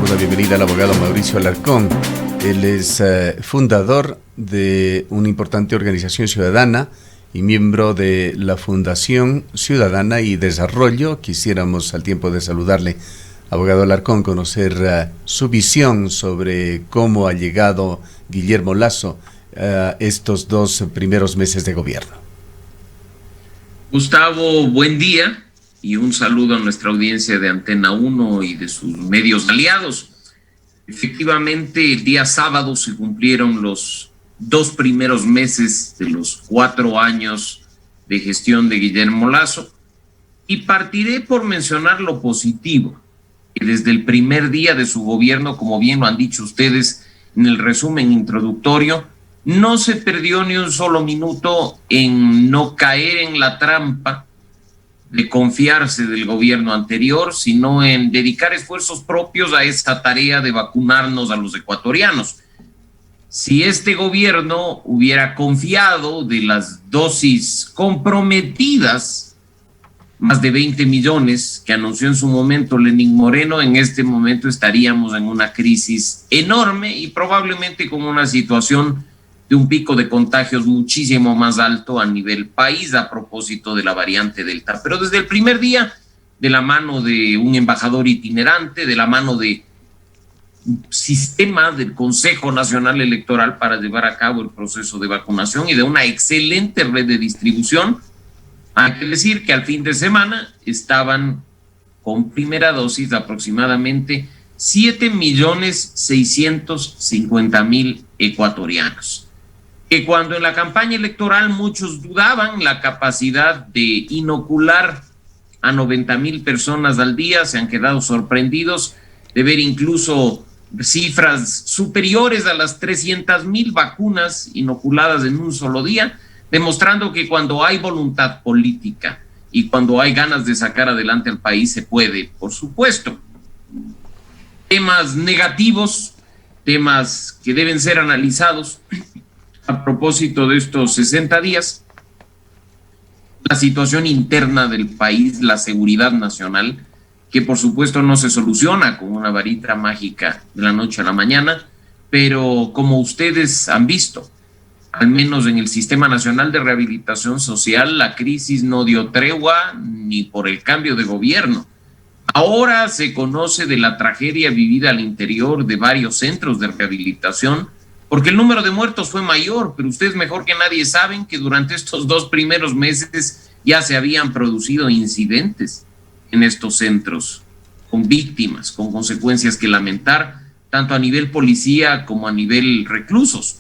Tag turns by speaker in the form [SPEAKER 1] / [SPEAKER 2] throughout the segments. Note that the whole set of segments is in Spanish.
[SPEAKER 1] damos la bienvenida al abogado Mauricio Alarcón. Él es fundador de una importante organización ciudadana y miembro de la Fundación Ciudadana y Desarrollo. Quisiéramos, al tiempo de saludarle, abogado Alarcón, conocer su visión sobre cómo ha llegado Guillermo Lasso estos 2 primeros meses de gobierno.
[SPEAKER 2] Gustavo, buen día y un saludo a nuestra audiencia de Antena 1 y de sus medios aliados. Efectivamente, el día sábado se cumplieron los 2 primeros meses de los 4 años de gestión de Guillermo Lasso y partiré por mencionar lo positivo, que desde el primer día de su gobierno, como bien lo han dicho ustedes en el resumen introductorio, no se perdió ni un solo minuto en no caer en la trampa de confiarse del gobierno anterior, sino en dedicar esfuerzos propios a esta tarea de vacunarnos a los ecuatorianos. Si este gobierno hubiera confiado de las dosis comprometidas, más de 20 millones que anunció en su momento Lenín Moreno, en este momento estaríamos en una crisis enorme y probablemente con una situación de un pico de contagios muchísimo más alto a nivel país a propósito de la variante Delta. Pero desde el primer día, de la mano de un embajador itinerante, de la mano de un sistema del Consejo Nacional Electoral para llevar a cabo el proceso de vacunación y de una excelente red de distribución, hay que decir que al fin de semana estaban con primera dosis aproximadamente 7.650.000 ecuatorianos. Que cuando en la campaña electoral muchos dudaban la capacidad de inocular a 90.000 personas al día, se han quedado sorprendidos de ver incluso cifras superiores a las 300.000 vacunas inoculadas en un solo día, demostrando que cuando hay voluntad política y cuando hay ganas de sacar adelante al país se puede, por supuesto. Temas negativos, temas que deben ser analizados. A propósito de estos 60 días, la situación interna del país, la seguridad nacional, que por supuesto no se soluciona con una varita mágica de la noche a la mañana, pero como ustedes han visto, al menos en el Sistema Nacional de Rehabilitación Social, la crisis no dio tregua ni por el cambio de gobierno. Ahora se conoce de la tragedia vivida al interior de varios centros de rehabilitación, porque el número de muertos fue mayor, pero ustedes mejor que nadie saben que durante estos 2 primeros meses ya se habían producido incidentes en estos centros, con víctimas, con consecuencias que lamentar, tanto a nivel policía como a nivel reclusos.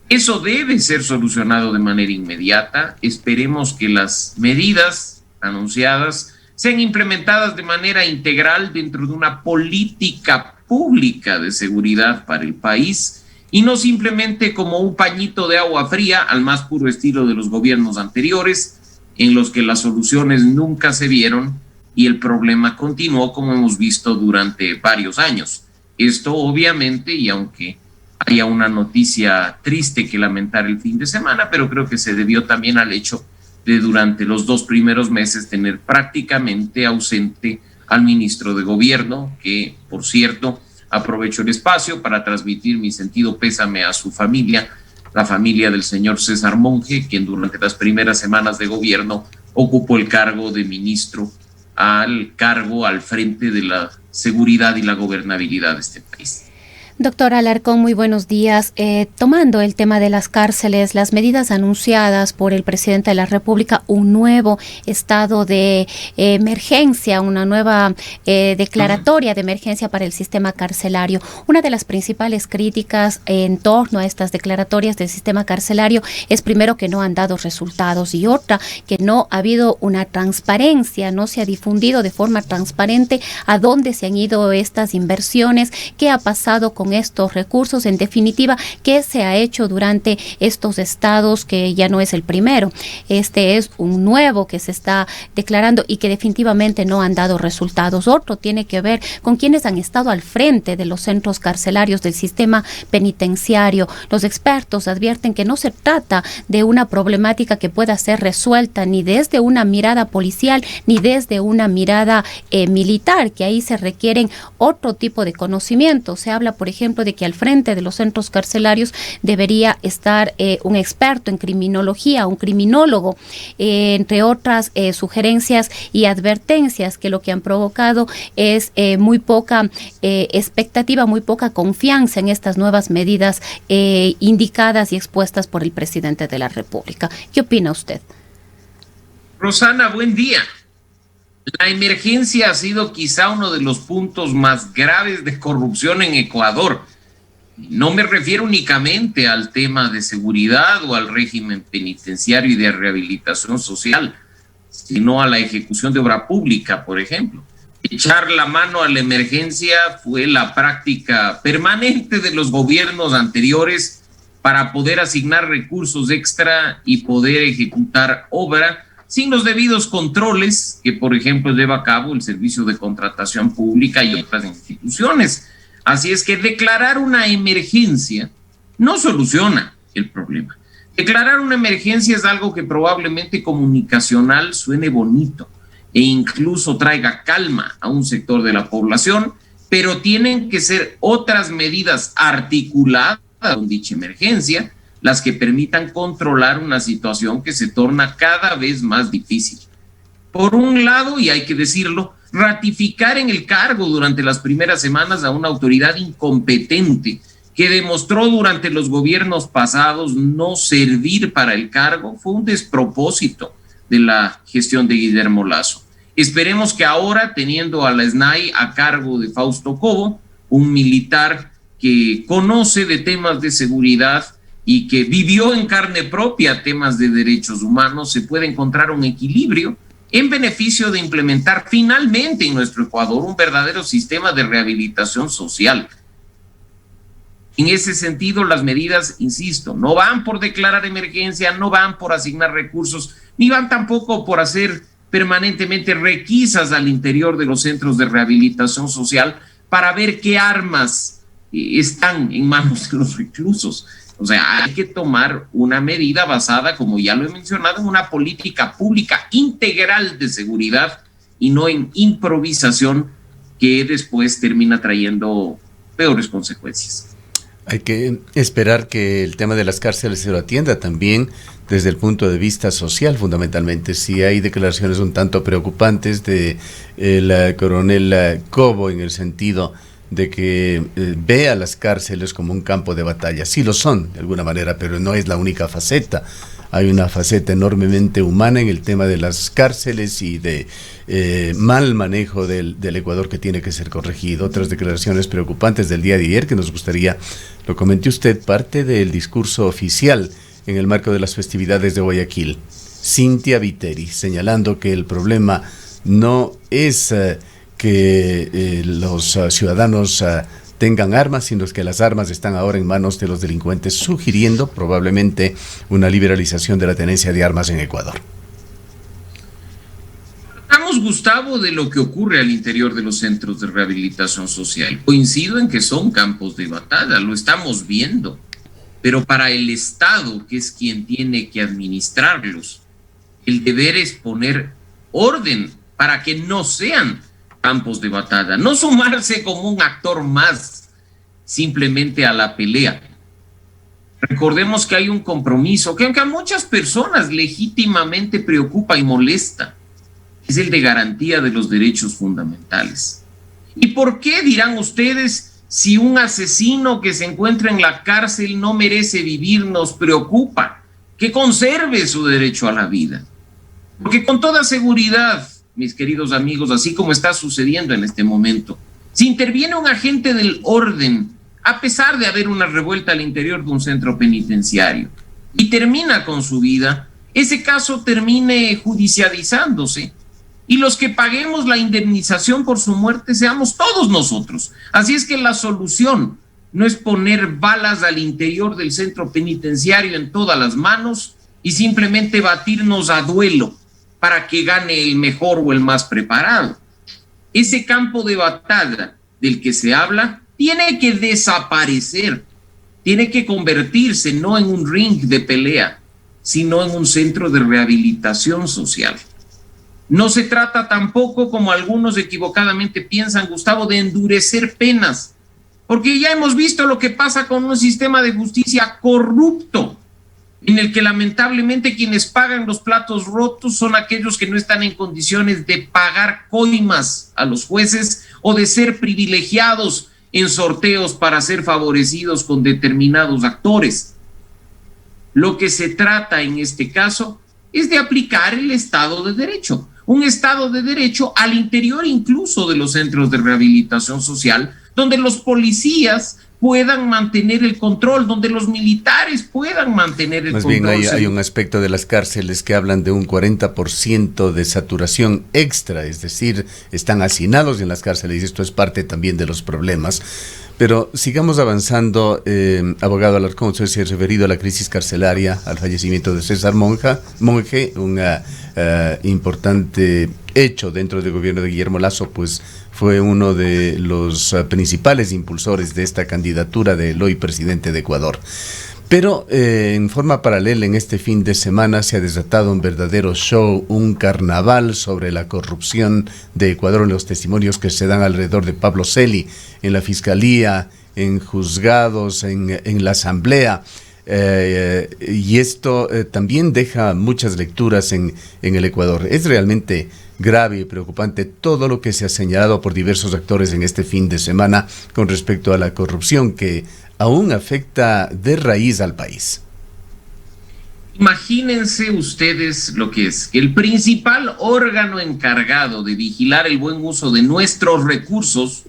[SPEAKER 2] Eso debe ser solucionado de manera inmediata. Esperemos que las medidas anunciadas sean implementadas de manera integral dentro de una política pública de seguridad para el país, y no simplemente como un pañito de agua fría al más puro estilo de los gobiernos anteriores, en los que las soluciones nunca se vieron y el problema continuó como hemos visto durante varios años. Esto obviamente, y aunque haya una noticia triste que lamentar el fin de semana, pero creo que se debió también al hecho de durante los 2 primeros meses tener prácticamente ausente al ministro de gobierno, que por cierto, aprovecho el espacio para transmitir mi sentido pésame a su familia, la familia del señor César Monge, quien durante las primeras semanas de gobierno ocupó el cargo de ministro al frente de la seguridad y la gobernabilidad de este país.
[SPEAKER 3] Doctor Alarcón, muy buenos días. Tomando el tema de las cárceles, las medidas anunciadas por el presidente de la República, un nuevo estado de emergencia, una nueva declaratoria de emergencia para el sistema carcelario. Una de las principales críticas en torno a estas declaratorias del sistema carcelario es primero que no han dado resultados y otra que no ha habido una transparencia, no se ha difundido de forma transparente a dónde se han ido estas inversiones, qué ha pasado con con estos recursos? En definitiva, ¿qué se ha hecho durante estos estados, que ya no es el primero? Este es un nuevo que se está declarando y que definitivamente no han dado resultados. Otro tiene que ver con quienes han estado al frente de los centros carcelarios del sistema penitenciario. Los expertos advierten que no se trata de una problemática que pueda ser resuelta ni desde una mirada policial ni desde una mirada militar, que ahí se requieren otro tipo de conocimientos. Se habla, por ejemplo, de que al frente de los centros carcelarios debería estar un experto en criminología, un criminólogo, entre otras sugerencias y advertencias que lo que han provocado es muy poca expectativa, muy poca confianza en estas nuevas medidas indicadas y expuestas por el presidente de la República. ¿Qué opina usted?
[SPEAKER 2] Rosana, buen día. La emergencia ha sido quizá uno de los puntos más graves de corrupción en Ecuador. No me refiero únicamente al tema de seguridad o al régimen penitenciario y de rehabilitación social, sino a la ejecución de obra pública, por ejemplo. Echar la mano a la emergencia fue la práctica permanente de los gobiernos anteriores para poder asignar recursos extra y poder ejecutar obra sin los debidos controles que, por ejemplo, lleva a cabo el Servicio de Contratación Pública y otras instituciones. Así es que declarar una emergencia no soluciona el problema. Declarar una emergencia es algo que probablemente comunicacional suene bonito e incluso traiga calma a un sector de la población, pero tienen que ser otras medidas articuladas con dicha emergencia las que permitan controlar una situación que se torna cada vez más difícil. Por un lado, y hay que decirlo, ratificar en el cargo durante las primeras semanas a una autoridad incompetente que demostró durante los gobiernos pasados no servir para el cargo fue un despropósito de la gestión de Guillermo Lasso. Esperemos que ahora, teniendo a la SNAI a cargo de Fausto Cobo, un militar que conoce de temas de seguridad y que vivió en carne propia temas de derechos humanos, se puede encontrar un equilibrio en beneficio de implementar finalmente en nuestro Ecuador un verdadero sistema de rehabilitación social. En ese sentido, las medidas, insisto, no van por declarar emergencia, no van por asignar recursos, ni van tampoco por hacer permanentemente requisas al interior de los centros de rehabilitación social para ver qué armas están en manos de los reclusos. O sea, hay que tomar una medida basada, como ya lo he mencionado, en una política pública integral de seguridad y no en improvisación que después termina trayendo peores consecuencias.
[SPEAKER 1] Hay que esperar que el tema de las cárceles se lo atienda también desde el punto de vista social, fundamentalmente. Sí hay declaraciones un tanto preocupantes de el coronel Cobo en el sentido de que ve a las cárceles como un campo de batalla. Sí lo son, de alguna manera, pero no es la única faceta. Hay una faceta enormemente humana en el tema de las cárceles y de mal manejo del Ecuador que tiene que ser corregido. Otras declaraciones preocupantes del día de ayer que nos gustaría, lo comente usted, parte del discurso oficial en el marco de las festividades de Guayaquil. Cintia Viteri, señalando que el problema no es que los ciudadanos tengan armas, sino que las armas están ahora en manos de los delincuentes, sugiriendo probablemente una liberalización de la tenencia de armas en Ecuador.
[SPEAKER 2] Hablamos, Gustavo, de lo que ocurre al interior de los centros de rehabilitación social. Coincido en que son campos de batalla, lo estamos viendo, pero para el Estado, que es quien tiene que administrarlos, el deber es poner orden para que no sean campos de batalla, no sumarse como un actor más simplemente a la pelea. Recordemos que hay un compromiso que aunque a muchas personas legítimamente preocupa y molesta, es el de garantía de los derechos fundamentales. ¿Y por qué, dirán ustedes, si un asesino que se encuentra en la cárcel no merece vivir, nos preocupa? Que conserve su derecho a la vida. Porque con toda seguridad, mis queridos amigos, así como está sucediendo en este momento, si interviene un agente del orden, a pesar de haber una revuelta al interior de un centro penitenciario, y termina con su vida, ese caso termine judicializándose, y los que paguemos la indemnización por su muerte seamos todos nosotros. Así es que la solución no es poner balas al interior del centro penitenciario en todas las manos y simplemente batirnos a duelo para que gane el mejor o el más preparado. Ese campo de batalla del que se habla tiene que desaparecer, tiene que convertirse no en un ring de pelea, sino en un centro de rehabilitación social. No se trata tampoco, como algunos equivocadamente piensan, Gustavo, de endurecer penas, porque ya hemos visto lo que pasa con un sistema de justicia corrupto, en el que lamentablemente quienes pagan los platos rotos son aquellos que no están en condiciones de pagar coimas a los jueces o de ser privilegiados en sorteos para ser favorecidos con determinados actores. Lo que se trata en este caso es de aplicar el Estado de Derecho, un Estado de Derecho al interior incluso de los centros de rehabilitación social, donde los policías puedan mantener el control, donde los militares puedan mantener el control.
[SPEAKER 1] Más bien hay un aspecto de las cárceles que hablan de un 40% de saturación extra, es decir, están hacinados en las cárceles y esto es parte también de los problemas. Pero sigamos avanzando, abogado Alarcón, usted se ha referido a la crisis carcelaria, al fallecimiento de César Monge, un importante hecho dentro del gobierno de Guillermo Lasso, pues fue uno de los principales impulsores de esta candidatura del hoy presidente de Ecuador. Pero en forma paralela, en este fin de semana se ha desatado un verdadero show, un carnaval sobre la corrupción de Ecuador, en los testimonios que se dan alrededor de Pablo Celi, en la fiscalía, en juzgados, en la asamblea. Y esto también deja muchas lecturas en el Ecuador. Es realmente grave y preocupante todo lo que se ha señalado por diversos actores en este fin de semana con respecto a la corrupción que aún afecta de raíz al país.
[SPEAKER 2] Imagínense ustedes lo que es el principal órgano encargado de vigilar el buen uso de nuestros recursos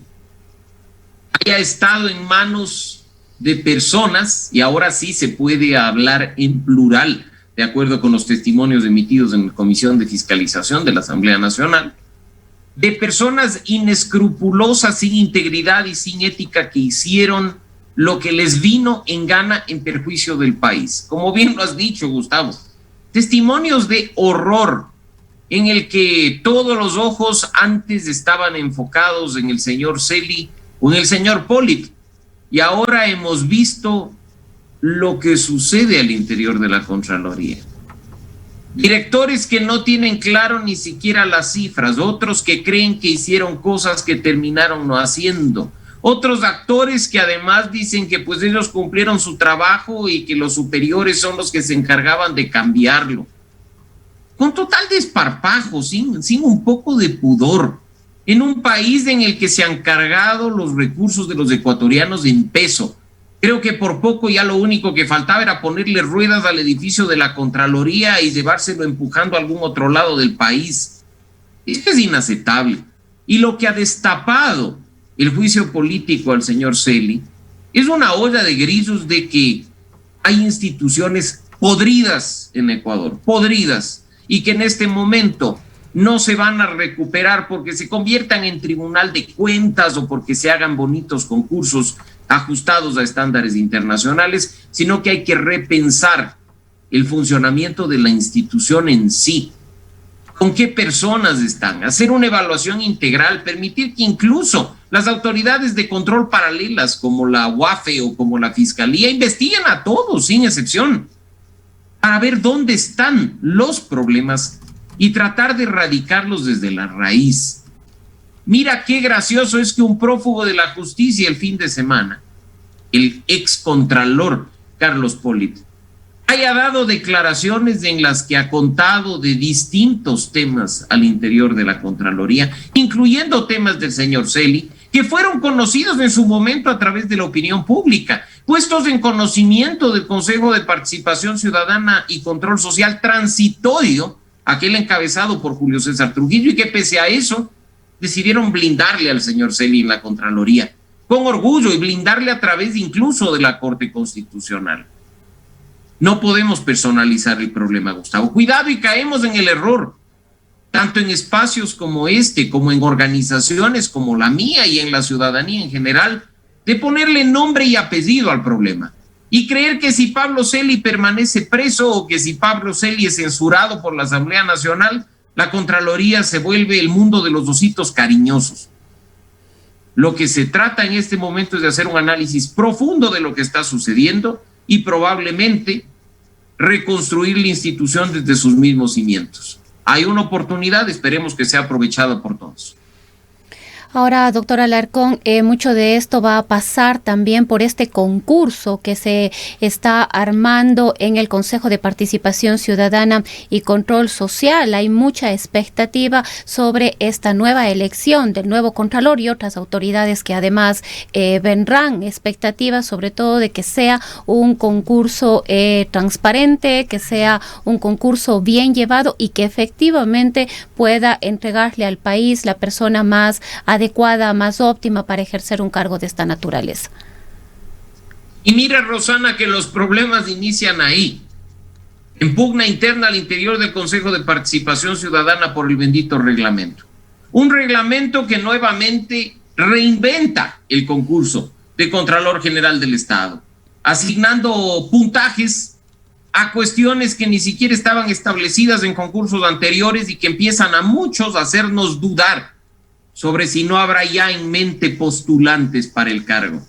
[SPEAKER 2] haya estado en manos de personas, y ahora sí se puede hablar en plural, de acuerdo con los testimonios emitidos en la Comisión de Fiscalización de la Asamblea Nacional, de personas inescrupulosas, sin integridad y sin ética, que hicieron lo que les vino en gana en perjuicio del país. Como bien lo has dicho, Gustavo, testimonios de horror en el que todos los ojos antes estaban enfocados en el señor Celi o en el señor Polit, y ahora hemos visto lo que sucede al interior de la Contraloría. Directores que no tienen claro ni siquiera las cifras, otros que creen que hicieron cosas que terminaron no haciendo, otros actores que además dicen que pues ellos cumplieron su trabajo y que los superiores son los que se encargaban de cambiarlo. Con total desparpajo, sin un poco de pudor, en un país en el que se han cargado los recursos de los ecuatorianos en peso. Creo que por poco ya lo único que faltaba era ponerle ruedas al edificio de la Contraloría y llevárselo empujando a algún otro lado del país. Esto es inaceptable. Y lo que ha destapado el juicio político al señor Celi es una olla de grillos de que hay instituciones podridas en Ecuador, podridas, y que en este momento no se van a recuperar porque se conviertan en tribunal de cuentas o porque se hagan bonitos concursos ajustados a estándares internacionales, sino que hay que repensar el funcionamiento de la institución en sí. ¿Con qué personas están? Hacer una evaluación integral, permitir que incluso las autoridades de control paralelas como la UAFE o como la Fiscalía investiguen a todos, sin excepción, para ver dónde están los problemas y tratar de erradicarlos desde la raíz. Mira qué gracioso es que un prófugo de la justicia el fin de semana, el excontralor Carlos Polit, haya dado declaraciones en las que ha contado de distintos temas al interior de la Contraloría, incluyendo temas del señor Celi, que fueron conocidos en su momento a través de la opinión pública, puestos en conocimiento del Consejo de Participación Ciudadana y Control Social transitorio, aquel encabezado por Julio César Trujillo, y que pese a eso decidieron blindarle al señor Celi en la Contraloría, con orgullo, y blindarle a través incluso de la Corte Constitucional. No podemos personalizar el problema, Gustavo. Cuidado y caemos en el error, tanto en espacios como este, como en organizaciones como la mía y en la ciudadanía en general, de ponerle nombre y apellido al problema y creer que si Pablo Celi permanece preso o que si Pablo Celi es censurado por la Asamblea Nacional, la Contraloría se vuelve el mundo de los ositos cariñosos. Lo que se trata en este momento es de hacer un análisis profundo de lo que está sucediendo y probablemente reconstruir la institución desde sus mismos cimientos. Hay una oportunidad, esperemos que sea aprovechada por todos.
[SPEAKER 3] Ahora, doctor Alarcón, mucho de esto va a pasar también por este concurso que se está armando en el Consejo de Participación Ciudadana y Control Social. Hay mucha expectativa sobre esta nueva elección del nuevo Contralor y otras autoridades que además vendrán. Expectativas sobre todo de que sea un concurso transparente, que sea un concurso bien llevado y que efectivamente pueda entregarle al país la persona más adecuada, más óptima para ejercer un cargo de esta naturaleza.
[SPEAKER 2] Y mira, Rosana, que los problemas inician ahí, en pugna interna al interior del Consejo de Participación Ciudadana por el bendito reglamento. Un reglamento que nuevamente reinventa el concurso de Contralor General del Estado, asignando puntajes a cuestiones que ni siquiera estaban establecidas en concursos anteriores y que empiezan a muchos a hacernos dudar sobre si no habrá ya en mente postulantes para el cargo.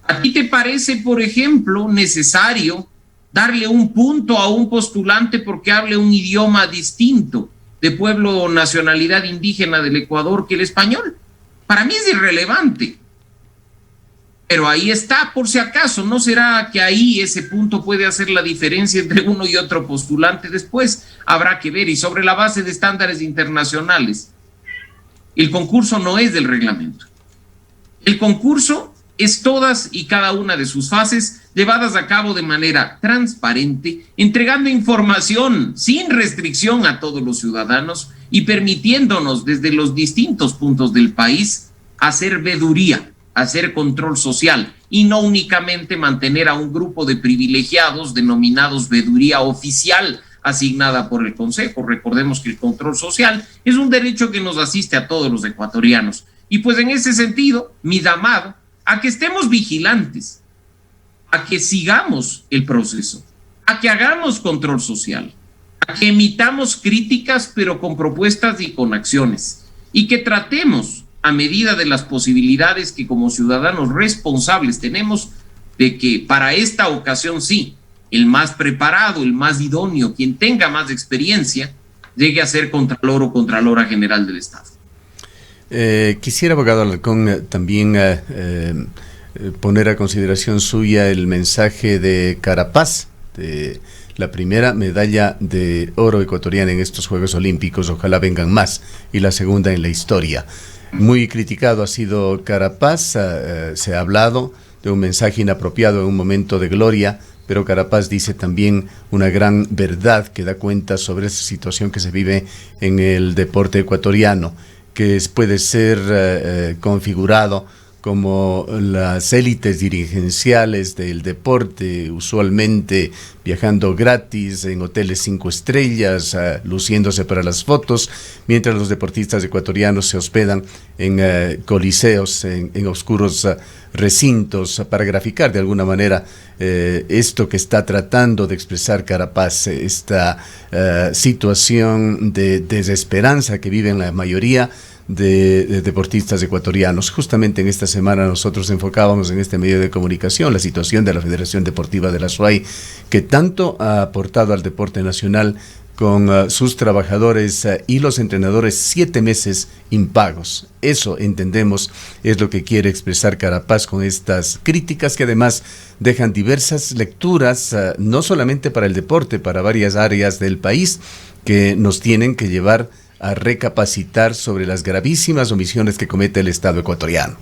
[SPEAKER 2] ¿A ti te parece, por ejemplo, necesario darle un punto a un postulante porque hable un idioma distinto de pueblo o nacionalidad indígena del Ecuador que el español? Para mí es irrelevante. Pero ahí está, por si acaso. ¿No será que ahí ese punto puede hacer la diferencia entre uno y otro postulante? Después habrá que ver, y sobre la base de estándares internacionales. El concurso no es del reglamento. El concurso es todas y cada una de sus fases llevadas a cabo de manera transparente, entregando información sin restricción a todos los ciudadanos y permitiéndonos desde los distintos puntos del país hacer veeduría, hacer control social y no únicamente mantener a un grupo de privilegiados denominados veeduría oficial asignada por el Consejo. Recordemos que el control social es un derecho que nos asiste a todos los ecuatorianos. Y pues en ese sentido, mi llamado a que estemos vigilantes, a que sigamos el proceso, a que hagamos control social, a que emitamos críticas pero con propuestas y con acciones, y que tratemos a medida de las posibilidades que como ciudadanos responsables tenemos de que para esta ocasión sí, el más preparado, el más idóneo, quien tenga más experiencia, llegue a ser Contralor o Contralora General del Estado.
[SPEAKER 1] Quisiera, abogado Alarcón, también poner a consideración suya el mensaje de Carapaz, de la primera medalla de oro ecuatoriana en estos Juegos Olímpicos, ojalá vengan más, y la segunda en la historia. Muy criticado ha sido Carapaz, se ha hablado de un mensaje inapropiado en un momento de gloria, pero Carapaz dice también una gran verdad que da cuenta sobre esa situación que se vive en el deporte ecuatoriano, que puede ser configurado como las élites dirigenciales del deporte, usualmente viajando gratis en hoteles 5 estrellas, luciéndose para las fotos, mientras los deportistas ecuatorianos se hospedan en coliseos, en oscuros recintos, para graficar de alguna manera esto que está tratando de expresar Carapaz, esta situación de desesperanza que viven la mayoría de deportistas ecuatorianos. Justamente en esta semana nosotros enfocábamos en este medio de comunicación la situación de la Federación Deportiva de la SUAY, que tanto ha aportado al deporte nacional con sus trabajadores y los entrenadores 7 meses impagos. Eso, entendemos, es lo que quiere expresar Carapaz con estas críticas que además dejan diversas lecturas, no solamente para el deporte, para varias áreas del país, que nos tienen que llevar a recapacitar sobre las gravísimas omisiones que comete el Estado ecuatoriano.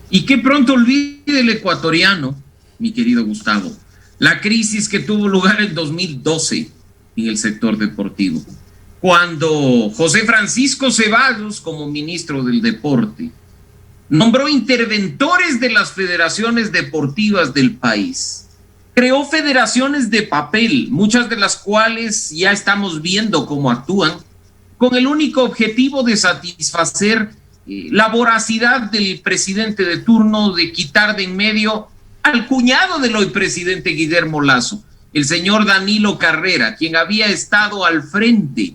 [SPEAKER 2] Y que pronto olvide el ecuatoriano, mi querido Gustavo, la crisis que tuvo lugar en 2012 en el sector deportivo, cuando José Francisco Ceballos, como ministro del Deporte, nombró interventores de las federaciones deportivas del país. Creó federaciones de papel, muchas de las cuales ya estamos viendo cómo actúan, con el único objetivo de satisfacer la voracidad del presidente de turno de quitar de en medio al cuñado del hoy presidente Guillermo Lasso, el señor Danilo Carrera, quien había estado al frente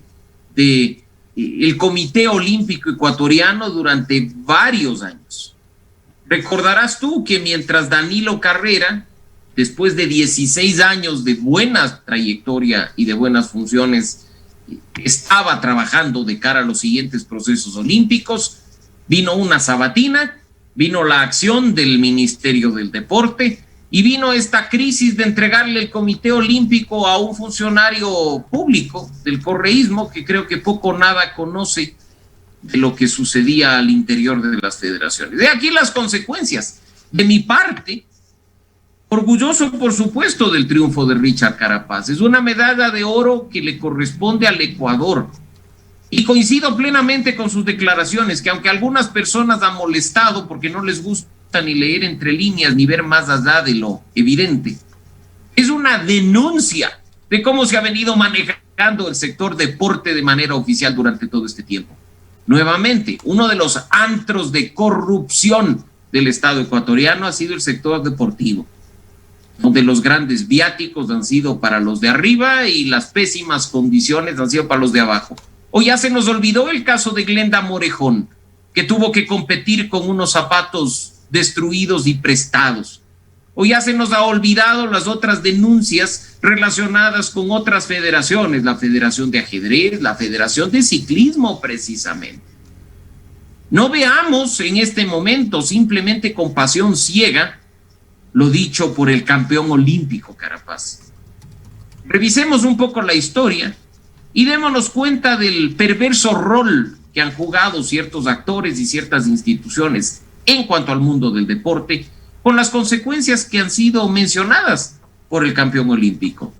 [SPEAKER 2] de el Comité Olímpico Ecuatoriano durante varios años. Recordarás tú que mientras Danilo Carrera, después de 16 años de buena trayectoria y de buenas funciones, estaba trabajando de cara a los siguientes procesos olímpicos, vino una sabatina, vino la acción del Ministerio del Deporte y vino esta crisis de entregarle el Comité Olímpico a un funcionario público del correísmo que creo que poco o nada conoce de lo que sucedía al interior de las federaciones. De aquí las consecuencias. De mi parte, orgulloso, por supuesto, del triunfo de Richard Carapaz. Es una medalla de oro que le corresponde al Ecuador. Y coincido plenamente con sus declaraciones, que aunque algunas personas han molestado porque no les gusta ni leer entre líneas ni ver más allá de lo evidente, es una denuncia de cómo se ha venido manejando el sector deporte de manera oficial durante todo este tiempo. Nuevamente, uno de los antros de corrupción del Estado ecuatoriano ha sido el sector deportivo, donde los grandes viáticos han sido para los de arriba y las pésimas condiciones han sido para los de abajo. O ya se nos olvidó el caso de Glenda Morejón, que tuvo que competir con unos zapatos destruidos y prestados. O ya se nos ha olvidado las otras denuncias relacionadas con otras federaciones, la Federación de Ajedrez, la Federación de Ciclismo precisamente. No veamos en este momento simplemente con pasión ciega lo dicho por el campeón olímpico Carapaz. Revisemos un poco la historia y démonos cuenta del perverso rol que han jugado ciertos actores y ciertas instituciones en cuanto al mundo del deporte, con las consecuencias que han sido mencionadas por el campeón olímpico.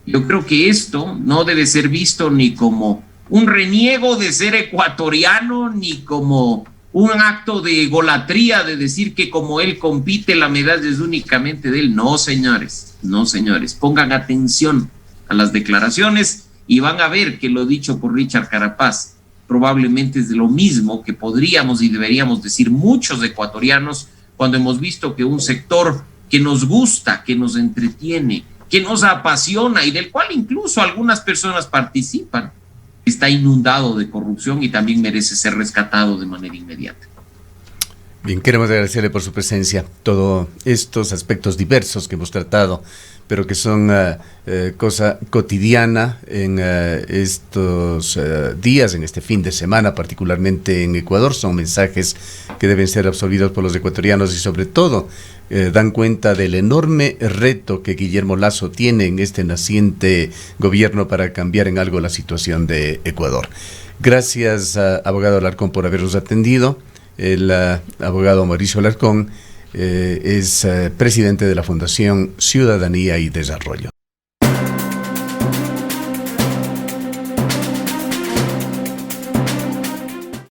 [SPEAKER 2] Yo creo que esto no debe ser visto ni como un reniego de ser ecuatoriano, ni como un acto de egolatría de decir que como él compite la medalla es únicamente de él. No, señores, no, señores. Pongan atención a las declaraciones y van a ver que lo dicho por Richard Carapaz probablemente es de lo mismo que podríamos y deberíamos decir muchos ecuatorianos cuando hemos visto que un sector que nos gusta, que nos entretiene, que nos apasiona y del cual incluso algunas personas participan, está inundado de corrupción y también merece ser rescatado de manera inmediata.
[SPEAKER 1] Bien, queremos agradecerle por su presencia, todos estos aspectos diversos que hemos tratado, pero que son cosa cotidiana en estos días, en este fin de semana, particularmente en Ecuador. Son mensajes que deben ser absorbidos por los ecuatorianos y sobre todo dan cuenta del enorme reto que Guillermo Lasso tiene en este naciente gobierno para cambiar en algo la situación de Ecuador. Gracias, abogado Alarcón, por habernos atendido. El abogado Mauricio Alarcón es presidente de la Fundación Ciudadanía y Desarrollo.